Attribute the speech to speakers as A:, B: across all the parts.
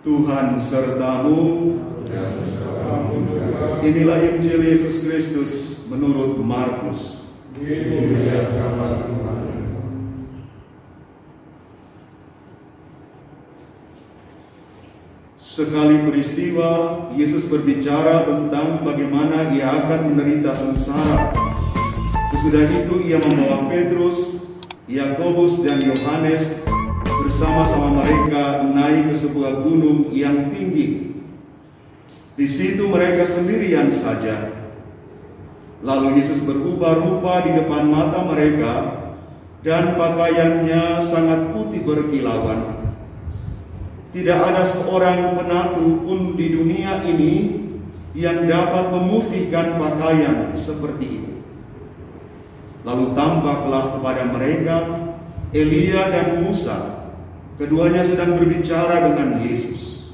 A: Tuhan sertamu. Inilah Injil Yesus Kristus menurut Markus. Sekali peristiwa, Yesus berbicara tentang bagaimana ia akan menderita sengsara. Sesudah itu ia membawa Petrus, Yakobus dan Yohanes bersama-sama mereka naik ke sebuah gunung yang tinggi. Di situ mereka sendirian saja. Lalu Yesus berubah rupa di depan mata mereka, dan pakaiannya sangat putih berkilauan. Tidak ada seorang penatu pun di dunia ini yang dapat memutihkan pakaian seperti itu. Lalu tampaklah kepada mereka Elia dan Musa. Keduanya sedang berbicara dengan Yesus.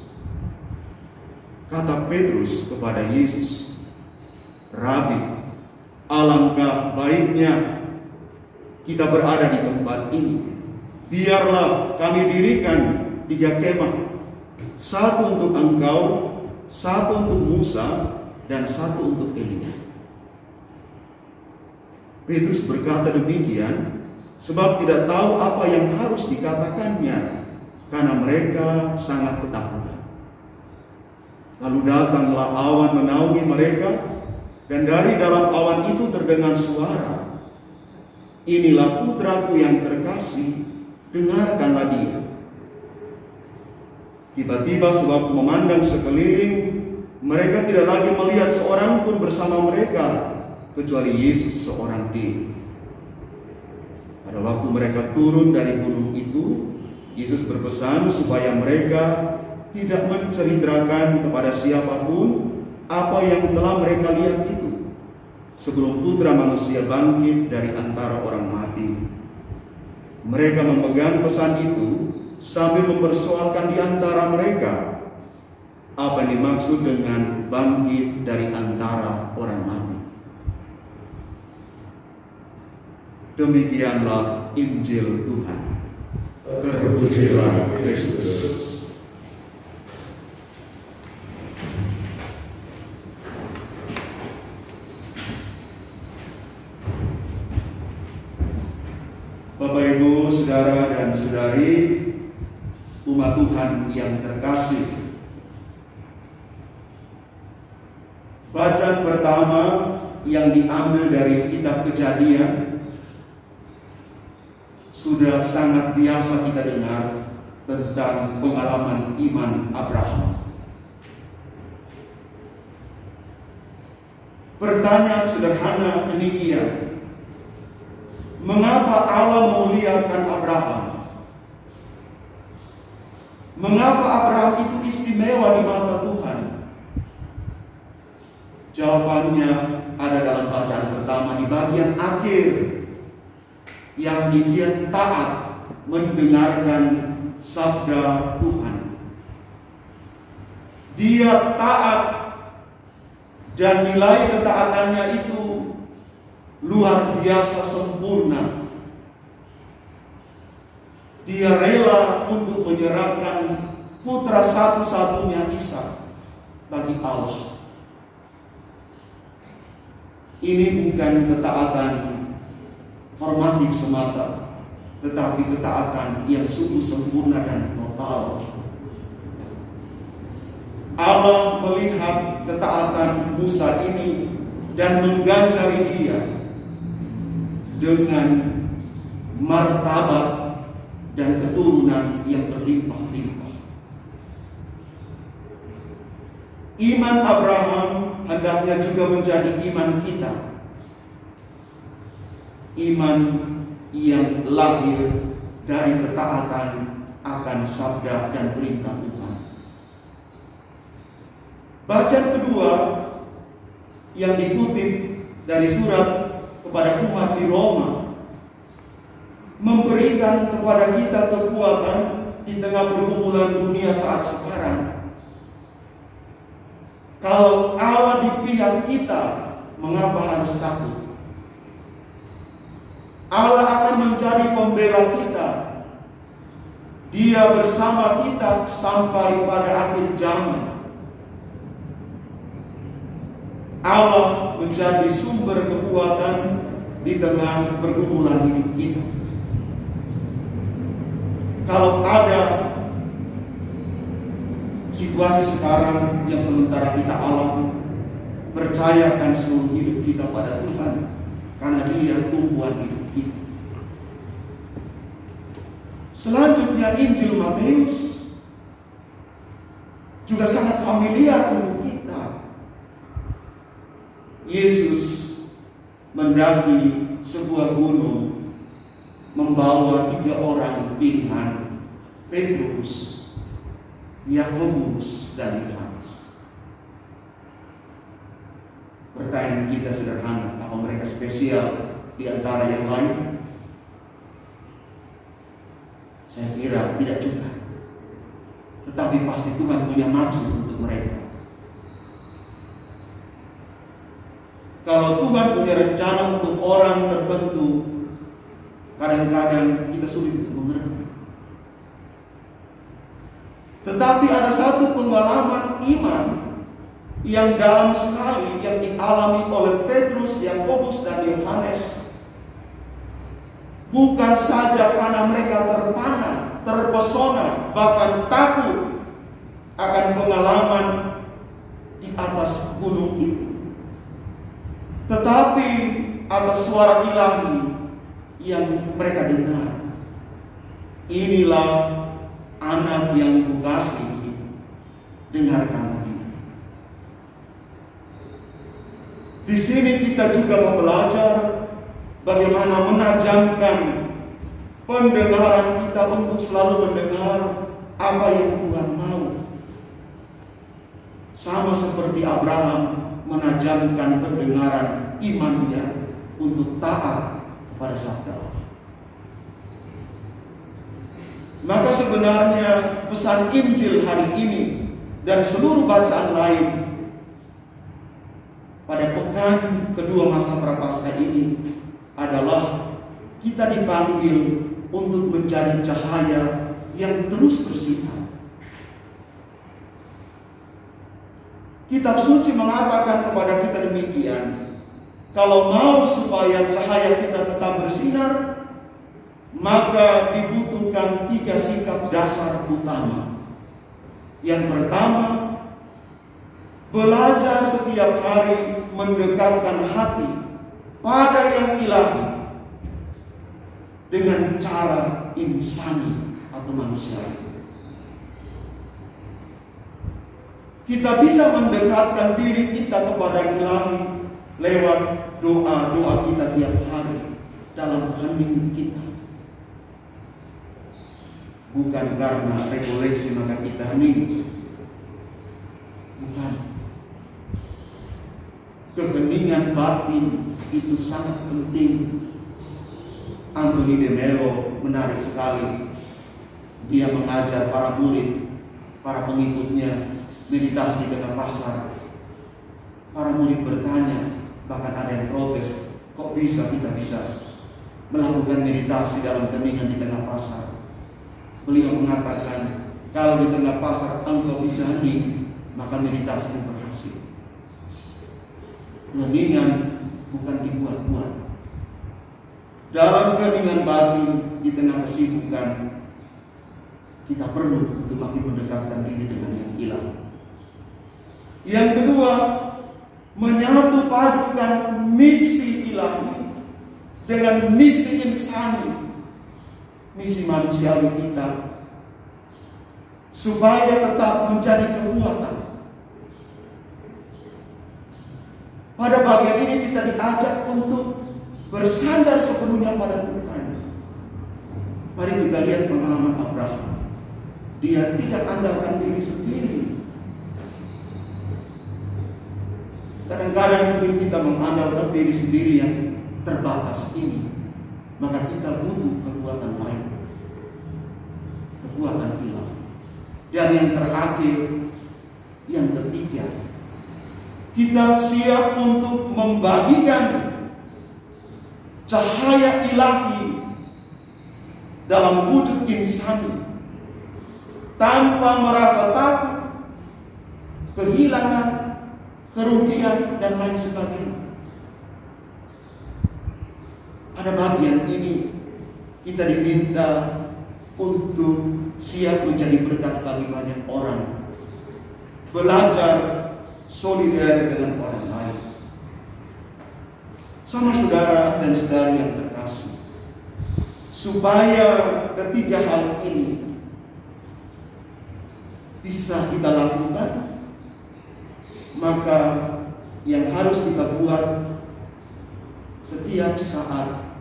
A: Kata Petrus kepada Yesus, "Rabi, alangkah baiknya kita berada di tempat ini. Biarlah kami dirikan 3 kemah, satu untuk engkau, satu untuk Musa, dan satu untuk Elia." Petrus berkata demikian sebab tidak tahu apa yang harus dikatakannya, karena mereka sangat ketakutan. Lalu datanglah awan menaungi mereka, dan dari dalam awan itu terdengar suara, "Inilah putraku yang terkasih, dengarkanlah dia." Tiba-tiba sewaktu memandang sekeliling, mereka tidak lagi melihat seorang pun bersama mereka, kecuali Yesus seorang diri. Pada waktu mereka turun dari gunung itu, Yesus berpesan supaya mereka tidak menceritakan kepada siapapun apa yang telah mereka lihat itu, sebelum Putra Manusia bangkit dari antara orang mati. Mereka memegang pesan itu sambil mempersoalkan di antara mereka apa yang dimaksud dengan bangkit dari antara orang mati. Demikianlah Injil Tuhan.
B: Terpujilah Kristus.
A: Bapak, Ibu, saudara dan saudari, umat Tuhan yang terkasih, bacaan pertama yang diambil dari kitab Kejadian sudah sangat biasa kita dengar tentang pengalaman iman Abraham. Pertanyaan sederhana demikian: mengapa Allah memuliakan Abraham? Mengapa Abraham itu istimewa di mata Tuhan? Jawabannya ada dalam bacaan pertama di bagian akhir, yakni dia taat mendengarkan sabda Tuhan. Dia taat, dan nilai ketaatannya itu luar biasa sempurna. Dia rela untuk menyerahkan putra satu-satunya Ishak bagi Allah. Ini bukan ketaatan formatif semata, tetapi ketaatan yang sungguh sempurna dan total. Allah melihat ketaatan Musa ini dan mengganjari dia dengan martabat dan keturunan yang berlimpah-limpah. Iman Abraham hendaknya juga menjadi iman kita. Iman yang lahir dari ketaatan akan sabda dan perintah Tuhan. Bacaan kedua yang dikutip dari surat kepada umat di Roma memberikan kepada kita kekuatan di tengah pergumulan dunia saat sekarang. Kalau Allah di pihak kita, mengapa harus takut? Allah akan menjadi pembela kita. Dia bersama kita sampai pada akhir zaman. Allah menjadi sumber kekuatan di tengah pergumulan hidup kita. Kalau ada situasi sekarang yang sementara kita alami, percayakan seluruh hidup kita pada Tuhan, karena Dia tumpuan hidup kita. Selanjutnya Injil Matius juga sangat familiar untuk kita. Yesus mendaki sebuah gunung membawa 3 orang pilihan, Petrus, Yakobus, dan Yohanes. Pertanyaan kita sederhana, apa mereka spesial di antara yang lain? Saya kira tidak juga. Tetapi pasti Tuhan punya maksud untuk mereka. Kalau Tuhan punya rencana untuk orang tertentu, kadang-kadang kita sulit untuk mengerti. Tetapi ada satu pengalaman iman yang dalam sekali yang dialami oleh Petrus, Yakobus, dan Yohanes. Bukan saja karena mereka terpana, terpesona, bahkan takut akan pengalaman di atas gunung itu. Tetapi ada suara ilahi yang mereka dengar. Inilah anak yang kukasihi, dengarkanlah dia. Di sini kita juga belajar bagaimana menajamkan pendengaran kita untuk selalu mendengar apa yang Tuhan mau. Sama seperti Abraham menajamkan pendengaran imannya untuk taat kepada sabda Allah. Maka sebenarnya pesan Injil hari ini dan seluruh bacaan lain pada pekan kedua masa Prapaskah ini adalah kita dipanggil untuk mencari cahaya yang terus bersinar. Kitab suci mengatakan kepada kita demikian, kalau mau supaya cahaya kita tetap bersinar, maka dibutuhkan 3 sikap dasar utama. Yang pertama, belajar setiap hari mendekatkan hati pada yang ilahi dengan cara insani atau manusiawi. Kita bisa mendekatkan diri kita kepada yang ilahi lewat doa-doa kita tiap hari dalam hening kita. Bukan karena rekoleksi maka kita hening. Bukan. Keheningan batin itu sangat penting. Anthony de Mello menarik sekali. Dia mengajar para murid, para pengikutnya meditasi di tengah pasar. Para murid bertanya, bahkan ada yang protes, kok bisa kita bisa melakukan meditasi dalam keheningan di tengah pasar? Beliau mengatakan, kalau di tengah pasar engkau bisa hening, maka meditasi berhasil. Keheningan bukan dibuat-buat. Dalam keheningan batin di tengah kesibukan, kita perlu untuk makin mendekatkan diri dengan yang ilahi. Yang kedua, menyatu padukan misi ilahi dengan misi insani, misi manusiawi kita, supaya tetap menjadi kekuatan. Pada bagian ini kita diajak untuk bersandar sepenuhnya pada Tuhan. Mari kita lihat pengalaman Abraham. Dia tidak andalkan diri sendiri. Kadang-kadang mungkin kita mengandalkan diri sendiri yang terbatas ini, maka kita butuh kekuatan lain, kekuatan ilahi. Dan yang terakhir, yang ketiga, kita siap untuk membagikan cahaya ilahi dalam wujud insani tanpa merasa takut, kehilangan, kerugian, dan lain sebagainya. Pada bagian ini kita diminta untuk siap menjadi berkat bagi banyak orang, belajar solider dengan orang lain. Sama saudara dan saudari yang terkasih, supaya ketiga hal ini bisa kita lakukan, maka yang harus kita buat setiap saat,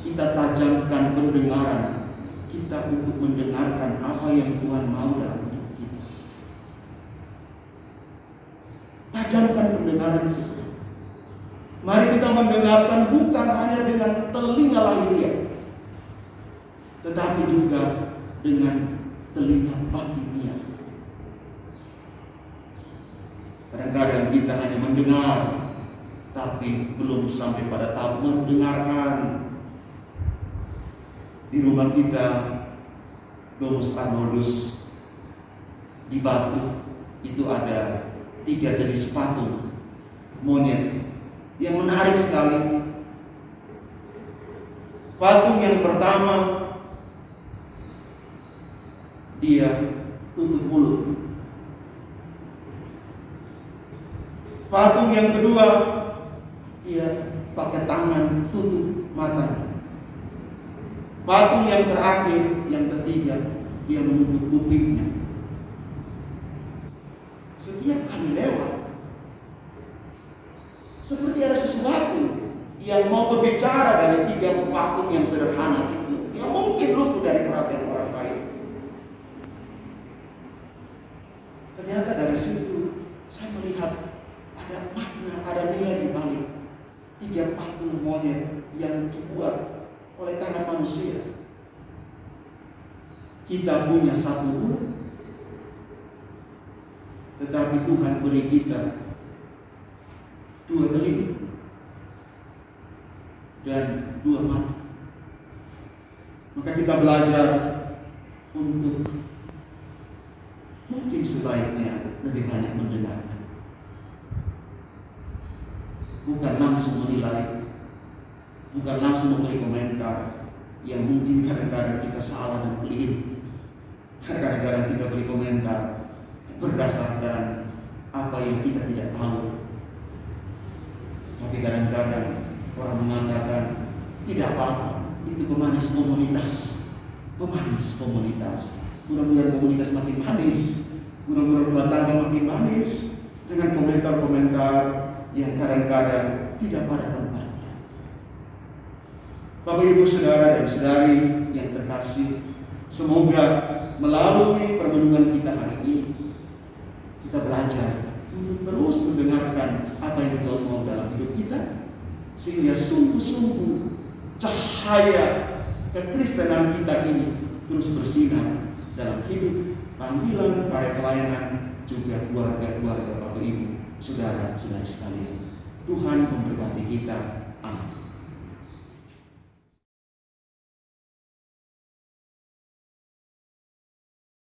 A: kita tajamkan pendengaran kita untuk mendengarkan apa yang Tuhan mau dalam hidup kita. Tajamkan pendengaran kita. Mari kita mendengarkan bukan hanya dengan telinga lahiriah, tetapi juga dengan telinga batiniah. Kadang-kadang kita hanya mendengar, tapi belum sampai pada tahap mendengarkan. Di rumah kita, Domus Arnoldus di Batu itu ada 3 jenis patung monyet yang menarik sekali. Patung yang pertama, dia tutup mulut. Patung yang kedua, dia pakai tangan tutup mata. Patung yang terakhir, yang ketiga, dia menutup kupingnya. Setiap kali lewat, seperti ada sesuatu yang mau berbicara dari 3 patung yang sederhana itu, yang mungkin luput dari perhatian orang lain. Ternyata dari situ saya melihat ada makna, ada nilai di balik 3 patung monyet yang dibuat oleh tangan manusia. Kita punya 1 huruf, tetapi Tuhan beri kita 2 telinga dan 2 mata. Maka kita belajar untuk mungkin sebaiknya lebih banyak mendengarkan, bukan langsung menilai, bukan langsung memberi komentar yang mungkin kadang-kadang kita salah dan pelit. Kadang-kadang kita beri komentar berdasarkan apa yang kita tidak tahu. Tapi kadang-kadang orang mengatakan tidak apa-apa, itu pemanis komunitas. Pemanis komunitas. Mudah-mudahan komunitas makin manis, mudah-mudahan rumah tangga makin manis, dengan komentar-komentar yang kadang-kadang tidak pada tempatnya. Bapak, Ibu, saudara dan saudari yang terkasih, semoga melalui permenungan kita hari ini, kita belajar untuk terus mendengarkan apa yang Tuhan mau dalam hidup kita, sehingga sungguh-sungguh cahaya kekristenan kita ini terus bersinar dalam hidup, panggilan, karya pelayanan, juga keluarga-keluarga Bapak, Ibu, saudara-saudari sekalian. Tuhan memberkati kita. Amin.